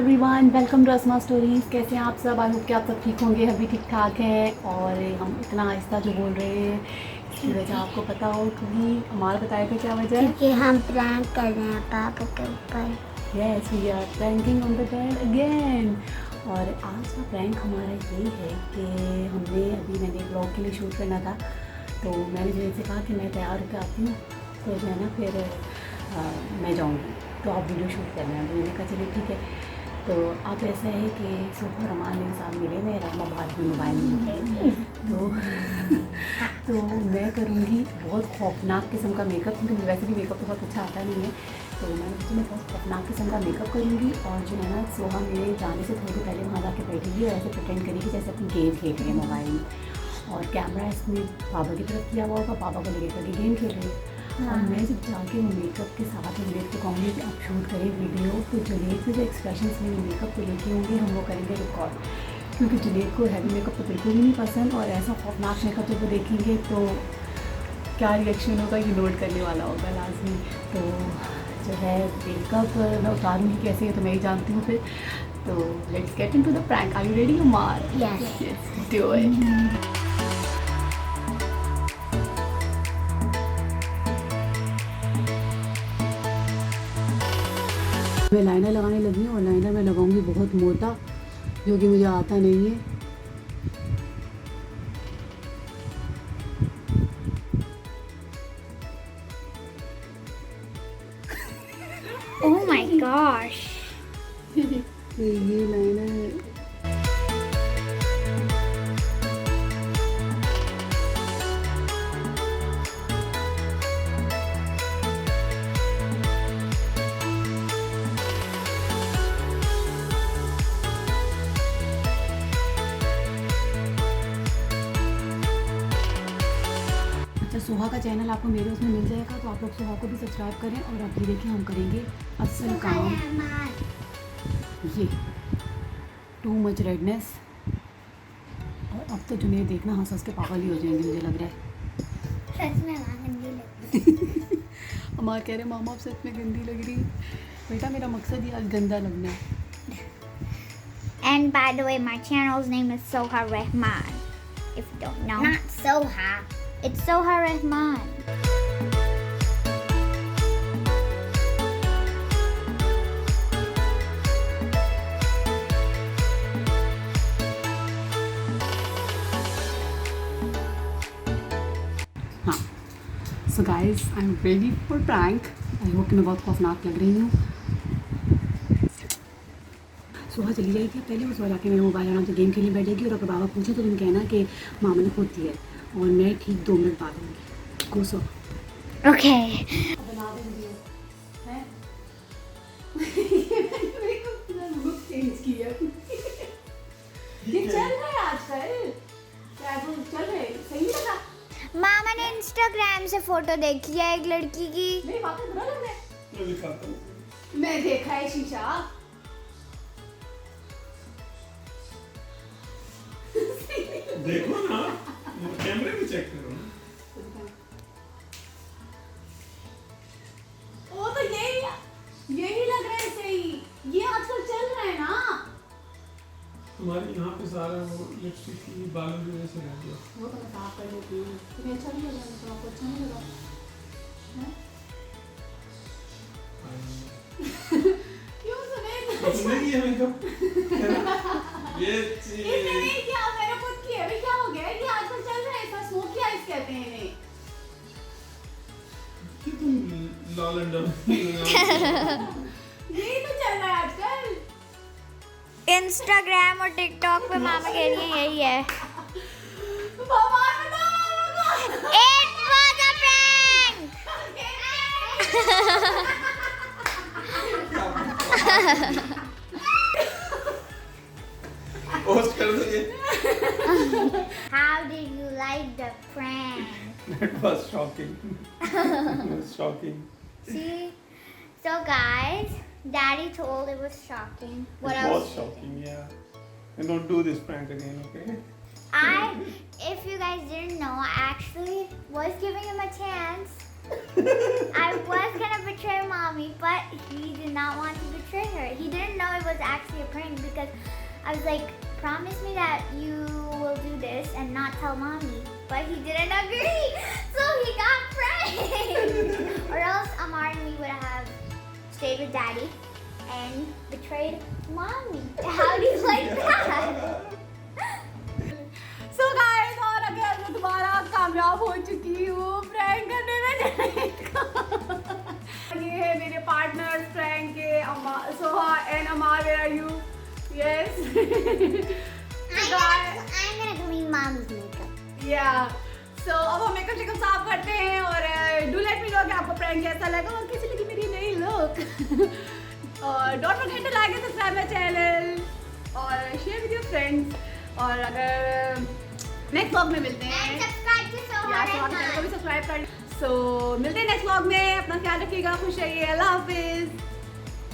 Everyone, welcome to Asma stories. कैसे हैं आप सब? आई होप कि आप सब ठीक होंगे, हम भी ठीक ठाक हैं। और हम इतना आहिस्ता जो बोल रहे हैं इसकी वजह आपको पता हो, क्योंकि हमारा बताएगा क्या वजह है? क्योंकि हम प्रैंक कर रहे हैं पापा के ऊपर। Yes, we are pranking on the bed again. और आज का प्रैंक हमारा ये है कि मैंने ब्लॉग के लिए शूट करना था, तो मैंने जैसे कहा कि मैं तैयार होकर आती हूँ, तो जो है ना फिर मैं जाऊँगी, तो आप वीडियो शूट करना है। तो मैंने कहा चलिए ठीक है। तो अब ऐसा है कि सुबह रमान मेरे साथ मिले, मैं रामा बात में मोबाइल में तो मैं करूँगी बहुत खौफनाक किस्म का मेकअप, क्योंकि वैसे भी मेकअप तो बहुत अच्छा आता नहीं है। तो मैंने सोचा मैं बहुत खौफनाक किस्म का मेकअप करूँगी, और जो है ना सोहा मेरे जाने से थोड़ी पहले वहाँ जाके बैठेगी और ऐसे प्रिटेंड करेगी जैसे अपनी गेम खेल रही है मोबाइल में, और कैमरा इसने पापा की तरफ किया हुआ होगा, पापा को लेकर करके गेम खेल रही है। और मैं जब जाके वो मेकअप के साथ जुनेद को कहूँगी कि आप शूट करें वीडियो, तो जुनेद के जो एक्सप्रेशंस मेरे मेकअप को लेके होंगे हम वो करेंगे रिकॉर्ड, क्योंकि जुनेद को हैवी मेकअप तो बिल्कुल भी नहीं पसंद, और ऐसा खौफनाक मेकअप जब वो देखेंगे तो क्या रिएक्शन होगा ये नोट करने वाला होगा लाजमी। तो जो है मेकअप मैं उतारूँगी कैसे है तो मैं ही जानती हूँ फिर। तो let's get into the prank. Are you ready Umar? Yes. Do it. मैं लाइनर लगाने लगी हूँ, और लाइनर मैं लगाऊंगी बहुत मोटा, जो कि मुझे आता नहीं है। Oh my gosh. ये लाइनर अच्छा, सोहा का चैनल आपको मेरे उसमें मिल जाएगा, तो आप लोग सोहा को भी सब्सक्राइब करें। और अब ये देखिए हम करेंगे असल काम। ये टू मच रेडनेस, और अब तो जुनेद देखना हंस हंस के पागल ही हो जाएंगे मुझे लग रहा है। सच में वहाँ गंदी लगती हमारा कह रहे मामा आप सच में गंदी लग रही है। बेटा मेरा मकसद ही आज गंदा लगना है। And by the way, my channel's name is Soha Rahman. If you don't know. Not Soha. It's Soha Rahman. हाँ, so guys I am ready for prank. I hope कि मैं बहुत खौफनाक लग रही हूँ। सुबह चली जाएगी पहले, उस जाके मेरा मोबाइल आराम से गेम खेलने बैठेगी, और अगर बाबा पूछे तो तुम कहना कि मामा ने खुद दिया है, और मैं ठीक 2 मिनट बाद आऊँगी। गो सो। Okay. बना देंगे हैं? लुक चेंज किया। ये चल रहा है आजकल, क्या चल रहा है? सही लगा? मामा ने Instagram से फोटो देखी है एक लड़की की। मेरी बातें बुरा लग रहा है? मैं दिखाता हूँ। मैं देखा है शीशा। देखो ना, कैमरे में चेक करो। वो तो यही लग रहा है सही। ये आजकल चल रहा है ना। तुम्हारे यहाँ पे सारा वो लिपस्टिक की बालों की वजह से रह गया। वो तो मैं साफ कर देती हूँ। तुम्हें अच्छा नहीं लगा? तो आपको अच्छा नहीं लगा? हैं? क्यों सुने? तुमने किया मेकअप? ये इसने नहीं किया, मैंने खुद किया। अभी क्या हो गया? ये आजकल चल रहा है, इसका स्मोकी आइज कहते हैं इन्हें। कि तुम लाल अंडा यही तो चल रहा है आजकल। Instagram और TikTok पे मामा कह रही है यही है। बाबा बता। It was a prank. Post कर दो ये। How did you like the prank? That was shocking. It was shocking. See? So guys, Daddy told it was shocking. What It was else? shocking, yeah. And don't do this prank again, okay? If you guys didn't know, I actually was giving him a chance. I was gonna betray mommy, but he did not want to betray her. He didn't know it was actually a prank because I was like, promise me that you will do this and not tell mommy. But he didn't agree, so he got pranked. Or else Amar and me would have stayed with daddy and betrayed mommy. How do you like that? So guys, और अगर मैं दोबारा कामयाब हो चुकी हूँ prank करने में ये है मेरे पार्टनर्स प्रैंक के Soha and Amar, where are you? Yes I'm gonna clean mom's makeup. या सो अब हम मेकअप शेकअप साफ करते हैं और डू लेट मी नो कि आपको प्रैंक कैसा लगा और कैसी लगी मेरी नई लुक। और don't forget to like and subscribe my channel और शेयर विद योर फ्रेंड्स। और अगर नेक्स्ट व्लॉग में मिलते हैं, And subscribe to Soha channel को भी Rahman. सब्सक्राइब कर। सो मिलते हैं नेक्स्ट व्लॉग में, अपना ख्याल रखिएगा, खुश रहिए, अल्लाह हाफिज।